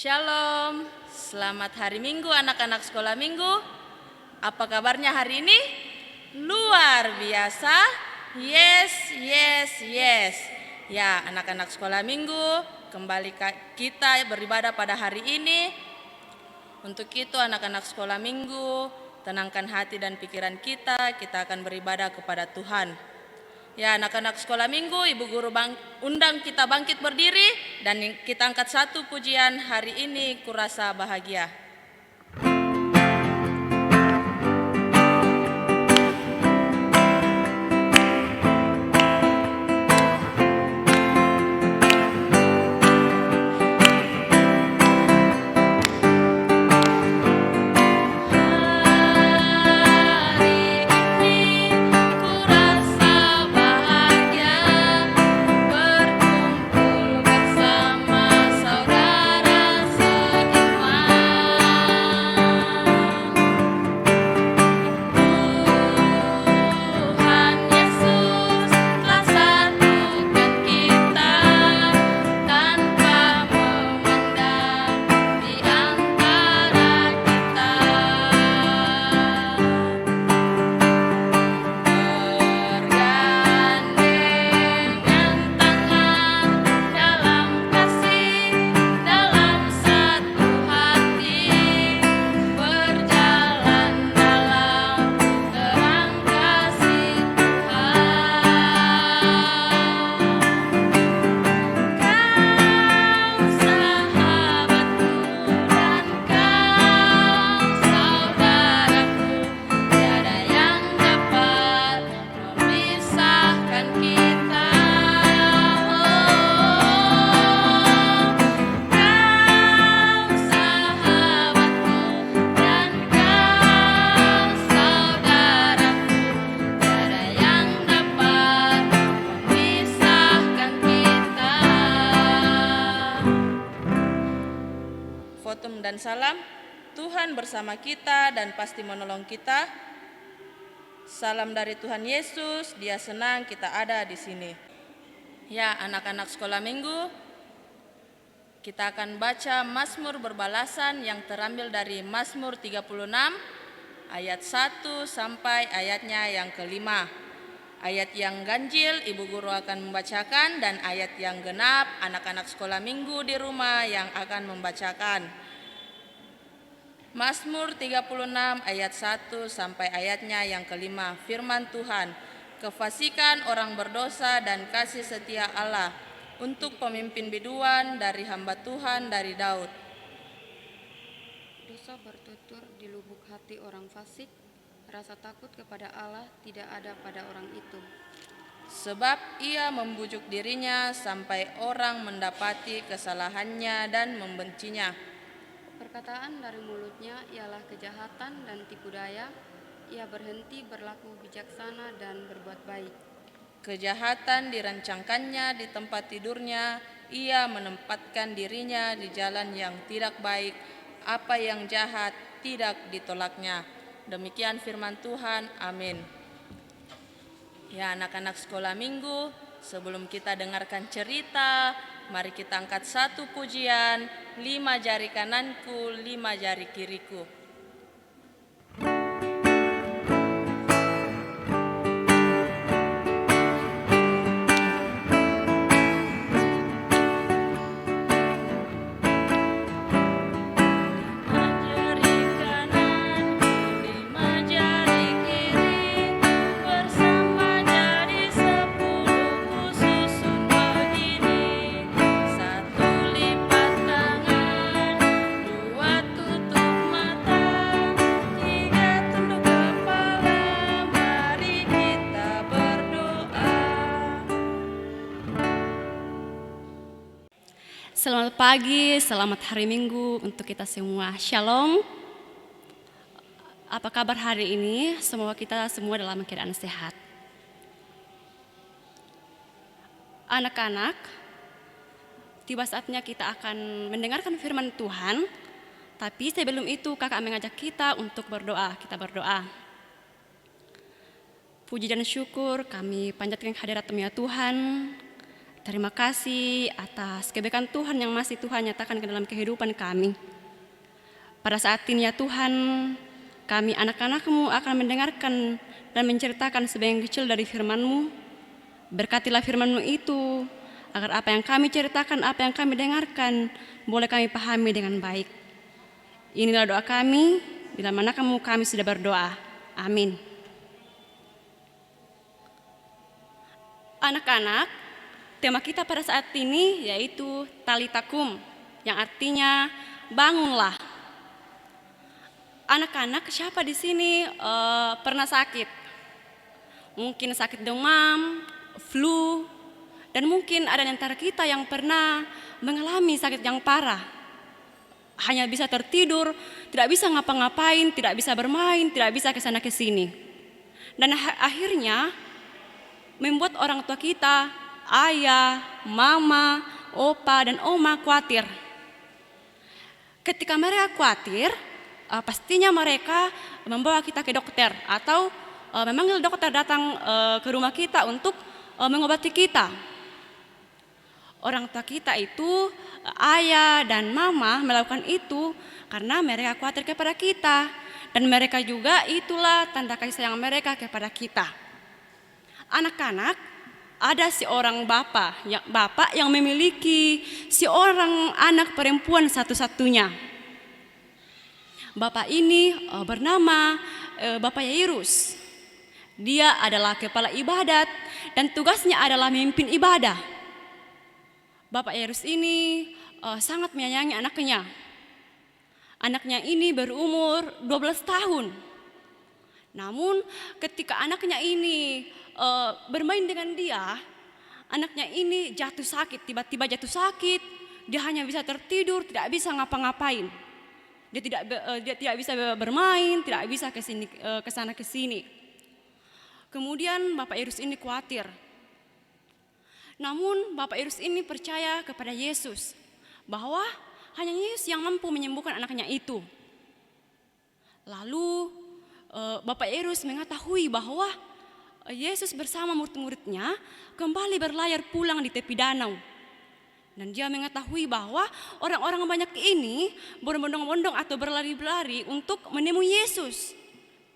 Shalom, selamat hari Minggu anak-anak sekolah Minggu. Apa kabarnya hari ini? Luar biasa. Yes, yes, yes. Ya, anak-anak sekolah Minggu, kembali kita beribadah pada hari ini. Untuk itu anak-anak sekolah Minggu, tenangkan hati dan pikiran kita akan beribadah kepada Tuhan. Ya, anak-anak sekolah Minggu, Ibu Guru undang kita bangkit berdiri dan kita angkat satu pujian hari ini, Kurasa Bahagia. Fotum dan salam, Tuhan bersama kita dan pasti menolong kita. Salam dari Tuhan Yesus, Dia senang kita ada di sini. Ya, anak-anak sekolah Minggu, kita akan baca Mazmur berbalasan yang terambil dari Mazmur 36 ayat 1 sampai ayatnya yang kelima. Ayat yang ganjil Ibu Guru akan membacakan dan ayat yang genap anak-anak sekolah Minggu di rumah yang akan membacakan. Mazmur 36 ayat 1 sampai ayatnya yang kelima. Firman Tuhan, kefasikan orang berdosa dan kasih setia Allah untuk pemimpin biduan dari hamba Tuhan dari Daud. Dosa bertutur di lubuk hati orang fasik, rasa takut kepada Allah tidak ada pada orang itu. Sebab ia membujuk dirinya sampai orang mendapati kesalahannya dan membencinya. Perkataan dari mulutnya ialah kejahatan dan tipu daya. Ia berhenti berlaku bijaksana dan berbuat baik. Kejahatan dirancangkannya di tempat tidurnya. Ia menempatkan dirinya di jalan yang tidak baik. Apa yang jahat tidak ditolaknya. Demikian firman Tuhan. Amin. Ya, anak-anak sekolah Minggu, sebelum kita dengarkan cerita, mari kita angkat satu pujian, 5 jari kananku, 5 jari kiriku. Selamat pagi, selamat hari Minggu untuk kita semua. Shalom. Apa kabar hari ini? Semoga kita semua dalam keadaan sehat. Anak-anak, tiba saatnya kita akan mendengarkan firman Tuhan. Tapi sebelum itu kakak mengajak kita untuk berdoa. Kita berdoa. Puji dan syukur kami panjatkan hadirat-Mu ya Tuhan. Terima kasih atas kebaikan Tuhan yang masih Tuhan nyatakan ke dalam kehidupan kami. Pada saat ini ya Tuhan, kami anak-anak-Mu akan mendengarkan dan menceritakan sebagian kecil dari firman-Mu. Berkatilah firman-Mu itu, agar apa yang kami ceritakan, apa yang kami dengarkan, boleh kami pahami dengan baik. Inilah doa kami, di dalam nama Kamu kami sudah berdoa. Amin. Anak-anak, tema kita pada saat ini yaitu talitakum, yang artinya bangunlah. Anak-anak, siapa di sini pernah sakit? Mungkin sakit demam, flu, dan mungkin ada di antara kita yang pernah mengalami sakit yang parah. Hanya bisa tertidur, tidak bisa ngapa-ngapain, tidak bisa bermain, tidak bisa kesana kesini. Dan akhirnya membuat orang tua kita, ayah, mama, opa, dan oma khawatir. Ketika mereka khawatir, pastinya mereka membawa kita ke dokter atau memanggil dokter datang ke rumah kita untuk mengobati kita. Orang tua kita itu, ayah dan mama melakukan itu karena mereka khawatir kepada kita. Dan mereka juga itulah tanda kasih sayang mereka kepada kita. Anak-anak, ada seorang bapak yang memiliki seorang anak perempuan satu-satunya. Bapak ini bernama Bapak Yairus. Dia adalah kepala ibadat dan tugasnya adalah memimpin ibadah. Bapak Yairus ini sangat menyayangi anaknya. Anaknya ini berumur 12 tahun. Namun ketika anaknya ini bermain dengan dia, anaknya ini jatuh sakit, tiba-tiba jatuh sakit. Dia hanya bisa tertidur, tidak bisa ngapa-ngapain. Dia tidak bisa bermain, tidak bisa kesana kesini. Kemudian Bapak Yairus ini khawatir. Namun Bapak Yairus ini percaya kepada Yesus bahwa hanya Yesus yang mampu menyembuhkan anaknya itu. Lalu Bapak Yairus mengetahui bahwa Yesus bersama murid-muridnya kembali berlayar pulang di tepi danau. Dan dia mengetahui bahwa orang-orang banyak ini berbondong-bondong atau berlari-lari untuk menemui Yesus.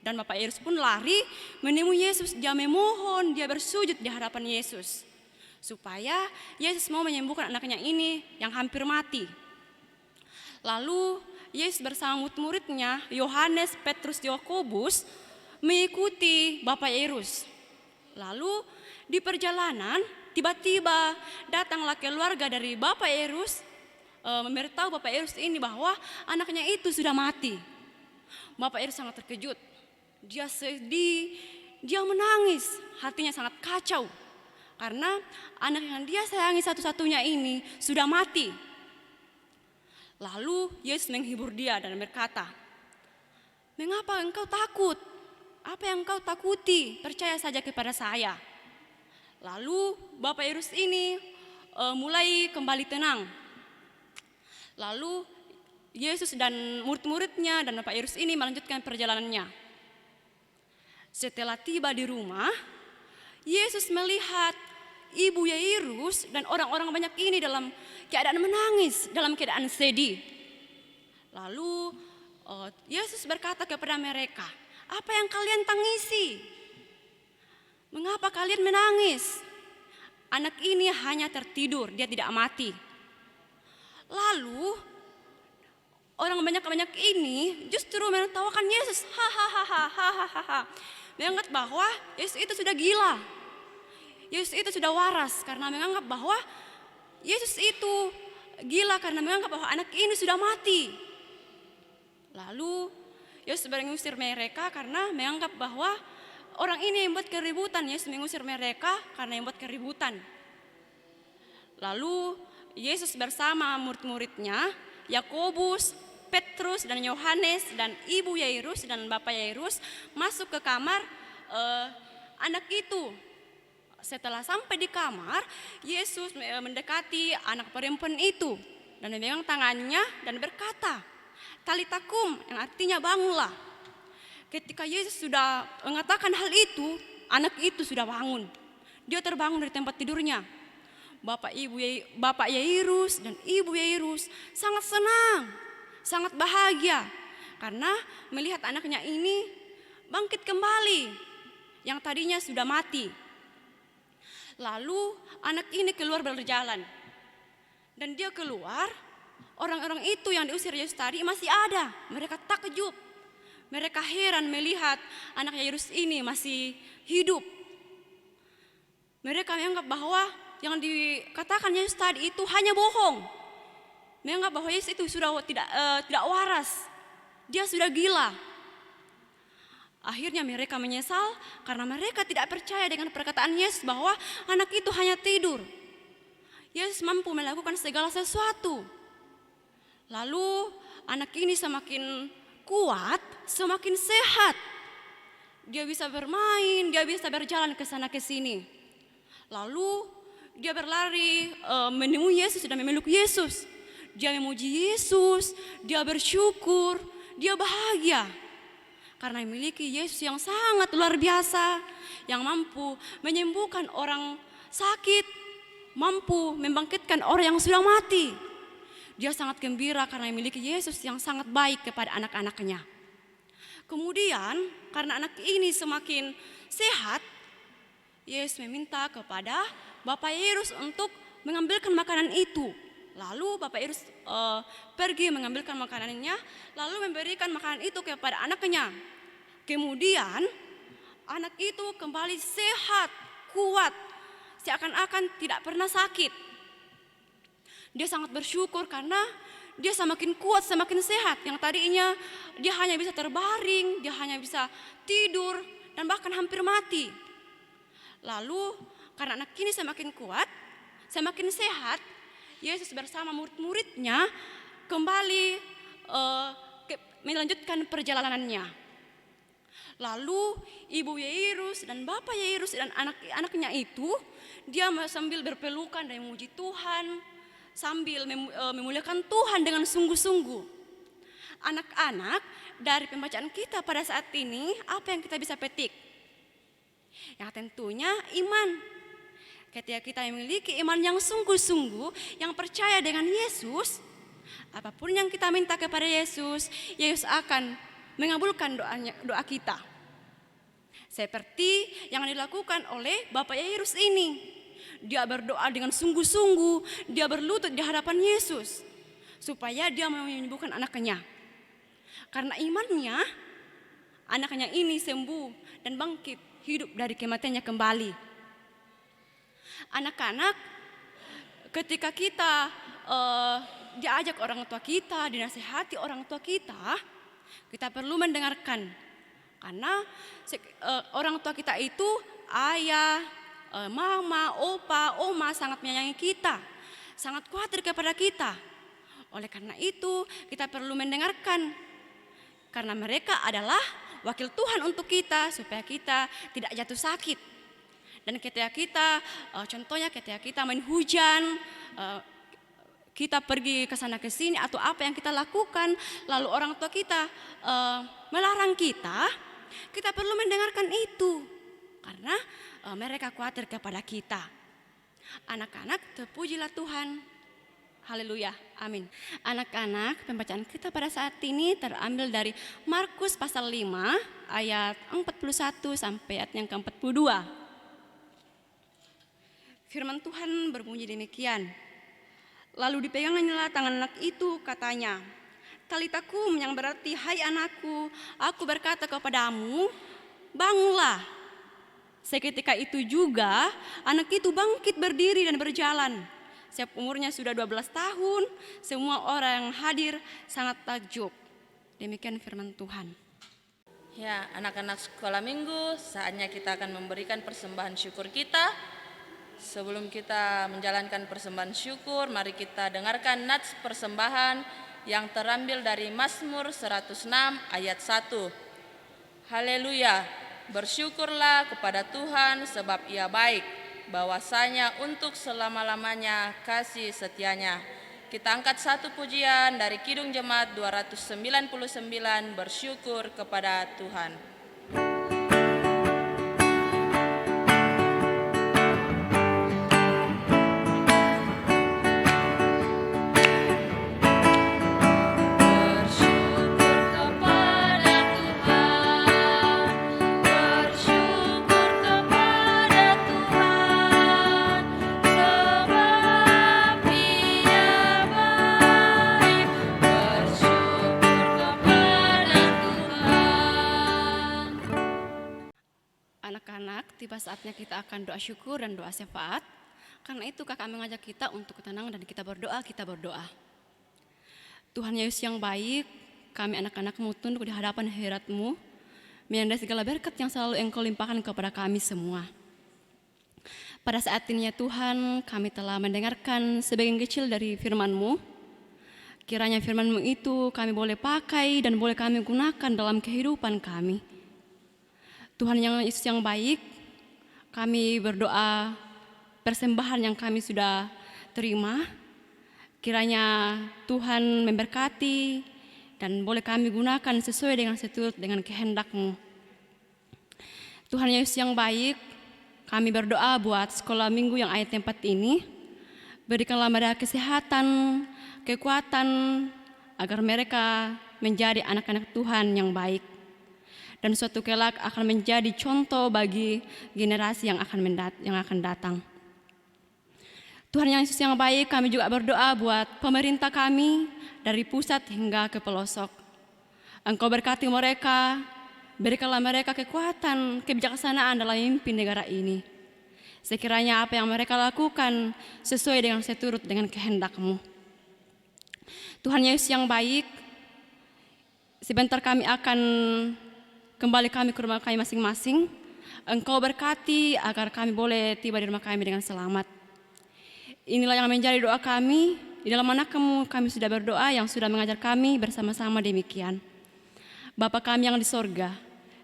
Dan Bapak Yairus pun lari menemui Yesus. Dia memohon, dia bersujud di hadapan Yesus, supaya Yesus mau menyembuhkan anaknya ini yang hampir mati. Lalu Yesus bersama murid-muridnya, Yohanes, Petrus, Yakobus, mengikuti Bapak Yairus. Lalu di perjalanan tiba-tiba datanglah keluarga dari Bapak Yairus, memberitahu Bapak Yairus ini bahwa anaknya itu sudah mati. Bapak Yairus sangat terkejut. Dia sedih, dia menangis, hatinya sangat kacau. Karena anak yang dia sayangi satu-satunya ini sudah mati. Lalu Yesus menghibur dia dan berkata, "Mengapa engkau takut? Apa yang engkau takuti? Percaya saja kepada saya." Lalu Bapak Yairus ini mulai kembali tenang. Lalu Yesus dan murid-muridnya dan Bapak Yairus ini melanjutkan perjalanannya. Setelah tiba di rumah, Yesus melihat ibu Yairus dan orang-orang banyak ini dalam keadaan menangis, dalam keadaan sedih. Lalu Yesus berkata kepada mereka, "Apa yang kalian tangisi? Mengapa kalian menangis? Anak ini hanya tertidur, dia tidak mati." Lalu orang banyak ini justru menertawakan Yesus. Hahaha. Menganggap bahwa Yesus itu sudah gila. Yesus itu sudah waras karena menganggap bahwa Yesus itu gila karena menganggap bahwa anak ini sudah mati. Lalu Yesus mengusir mereka karena menganggap bahwa orang ini yang membuat keributan. Yesus mengusir mereka karena yang membuat keributan. Lalu Yesus bersama murid-muridnya, Yakobus, Petrus dan Yohanes dan ibu Yairus dan bapak Yairus masuk ke kamar anak itu. Setelah sampai di kamar, Yesus mendekati anak perempuan itu dan memegang tangannya dan berkata, "Talitakum," yang artinya bangunlah. Ketika Yesus sudah mengatakan hal itu, anak itu sudah bangun. Dia terbangun dari tempat tidurnya. Bapak Yairus dan Ibu Yairus sangat senang, sangat bahagia karena melihat anaknya ini bangkit kembali yang tadinya sudah mati. Lalu anak ini keluar berjalan dan dia keluar, orang-orang itu yang diusir Yesus tadi masih ada. Mereka takjub, mereka heran melihat anak Yairus ini masih hidup. Mereka menganggap bahwa yang dikatakan Yesus tadi itu hanya bohong. Menganggap bahwa Yesus itu sudah tidak waras. Dia sudah gila. Akhirnya mereka menyesal karena mereka tidak percaya dengan perkataan Yesus bahwa anak itu hanya tidur. Yesus mampu melakukan segala sesuatu. Lalu anak ini semakin kuat, semakin sehat. Dia bisa bermain, dia bisa berjalan ke sana ke sini. Lalu dia berlari menemui Yesus dan memeluk Yesus. Dia memuji Yesus, dia bersyukur, dia bahagia. Karena memiliki Yesus yang sangat luar biasa, yang mampu menyembuhkan orang sakit, mampu membangkitkan orang yang sudah mati. Dia sangat gembira karena memiliki Yesus yang sangat baik kepada anak-anaknya. Kemudian karena anak ini semakin sehat, Yesus meminta kepada Bapak Yairus untuk mengambilkan makanan itu. Lalu Bapak Yairus pergi mengambilkan makanannya, lalu memberikan makanan itu kepada anaknya. Kemudian anak itu kembali sehat, kuat, seakan-akan tidak pernah sakit. Dia sangat bersyukur karena dia semakin kuat, semakin sehat. Yang tadinya dia hanya bisa terbaring, dia hanya bisa tidur dan bahkan hampir mati. Lalu karena anak ini semakin kuat, semakin sehat, Yesus bersama murid-muridnya kembali melanjutkan perjalanannya. Lalu Ibu Yairus dan Bapak Yairus dan anak-anaknya itu, dia sambil berpelukan dan memuji Tuhan, sambil memuliakan Tuhan dengan sungguh-sungguh. Anak-anak, dari pembacaan kita pada saat ini, apa yang kita bisa petik? Yang tentunya iman. Ketika kita memiliki iman yang sungguh-sungguh, yang percaya dengan Yesus, apapun yang kita minta kepada Yesus, Yesus akan mengabulkan doa kita. Seperti yang dilakukan oleh Bapak Yairus ini. Dia berdoa dengan sungguh-sungguh, dia berlutut di hadapan Yesus supaya dia menyembuhkan anaknya. Karena imannya, anaknya ini sembuh dan bangkit hidup dari kematiannya kembali. Anak-anak, ketika kita diajak orang tua kita, dinasihati orang tua kita perlu mendengarkan. Karena orang tua kita itu ayah, mama, opa, oma sangat menyayangi kita, sangat khawatir kepada kita. Oleh karena itu kita perlu mendengarkan. Karena mereka adalah wakil Tuhan untuk kita supaya kita tidak jatuh sakit. Dan ketika kita, contohnya ketika kita main hujan, kita pergi ke sana ke sini atau apa yang kita lakukan, lalu orang tua kita melarang kita perlu mendengarkan itu. Karena mereka khawatir kepada kita. Anak-anak, terpujilah Tuhan. Haleluya, amin. Anak-anak, pembacaan kita pada saat ini terambil dari Markus pasal 5 ayat 41 sampai ayat yang ke-42. Firman Tuhan berbunyi demikian. Lalu dipegangnya tangan anak itu, katanya, "Talitakum," yang berarti, "Hai anakku, aku berkata kepadamu, bangunlah." Seketika itu juga anak itu bangkit berdiri dan berjalan. Setiap umurnya sudah 12 tahun, semua orang yang hadir sangat takjub. Demikian firman Tuhan. Ya, anak-anak sekolah minggu, saatnya kita akan memberikan persembahan syukur kita. Sebelum kita menjalankan persembahan syukur, mari kita dengarkan nats persembahan yang terambil dari Mazmur 106 ayat 1. Haleluya, bersyukurlah kepada Tuhan sebab Ia baik, bahwasanya untuk selama-lamanya kasih setianya. Kita angkat satu pujian dari Kidung Jemaat 299, bersyukur kepada Tuhan. anak-anak, tiba saatnya kita akan doa syukur dan doa syafaat. Karena itu kakak mengajak kita untuk tenang dan kita berdoa. Tuhan Yesus yang baik, kami anak-anak-Mu tunduk di hadapan hadirat-Mu, menyandai segala berkat yang selalu Engkau limpahkan kepada kami semua. Pada saat ini ya Tuhan, kami telah mendengarkan sebagian kecil dari firman-Mu. Kiranya firman-Mu itu kami boleh pakai dan boleh kami gunakan dalam kehidupan kami. Tuhan yang Yesus yang baik, kami berdoa persembahan yang kami sudah terima. Kiranya Tuhan memberkati dan boleh kami gunakan sesuai dengan seturut dengan kehendak-Mu. Tuhan Yesus yang baik, kami berdoa buat sekolah minggu yang ada tempat ini. Berikanlah mereka kesehatan, kekuatan, agar mereka menjadi anak-anak Tuhan yang baik. Dan suatu kelak akan menjadi contoh bagi generasi yang akan datang. Tuhan yang Yesus yang baik, kami juga berdoa buat pemerintah kami dari pusat hingga ke pelosok. Engkau berkati mereka, berikanlah mereka kekuatan, kebijaksanaan dalam memimpin negara ini. Sekiranya apa yang mereka lakukan sesuai dengan seturut dengan kehendak-Mu. Tuhan Yesus yang baik, sebentar kami akan kembali ke rumah kami masing-masing. Engkau berkati agar kami boleh tiba di rumah kami dengan selamat. Inilah yang menjadi doa kami. Di dalam anak-Mu kami sudah berdoa yang sudah mengajar kami bersama-sama demikian. Bapa kami yang di sorga,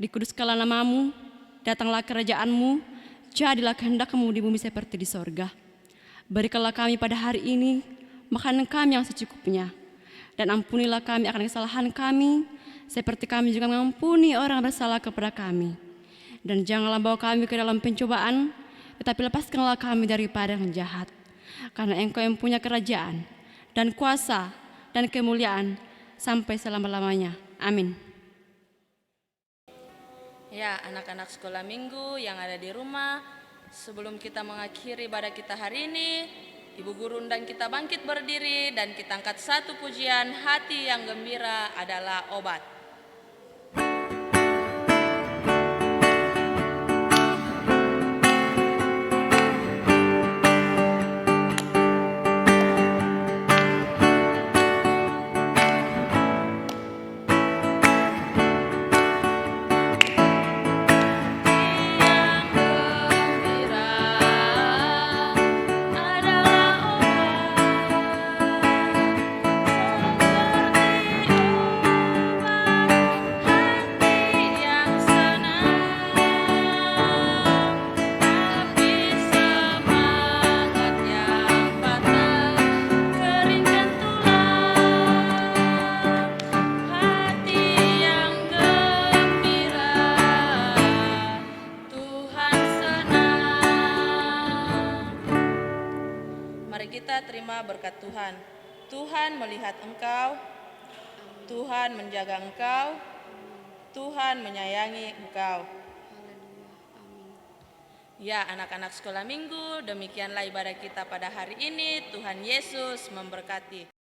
dikuduskanlah nama-Mu, datanglah kerajaan-Mu, jadilah kehendak-Mu di bumi seperti di sorga. Berikanlah kami pada hari ini makanan kami yang secukupnya, dan ampunilah kami akan kesalahan kami, seperti kami juga mengampuni orang bersalah kepada kami. Dan janganlah bawa kami ke dalam pencobaan, tetapi lepaskanlah kami daripada yang jahat. Karena Engkau yang punya kerajaan, dan kuasa, dan kemuliaan, sampai selama-lamanya. Amin. Ya, anak-anak sekolah minggu yang ada di rumah, sebelum kita mengakhiri ibadah kita hari ini, Ibu Guru undang kita bangkit berdiri dan kita angkat satu pujian, hati yang gembira adalah obat. Kita terima berkat Tuhan. Tuhan melihat engkau, Tuhan menjaga engkau, Tuhan menyayangi engkau. Ya, anak-anak sekolah minggu, demikianlah ibadah kita pada hari ini. Tuhan Yesus memberkati.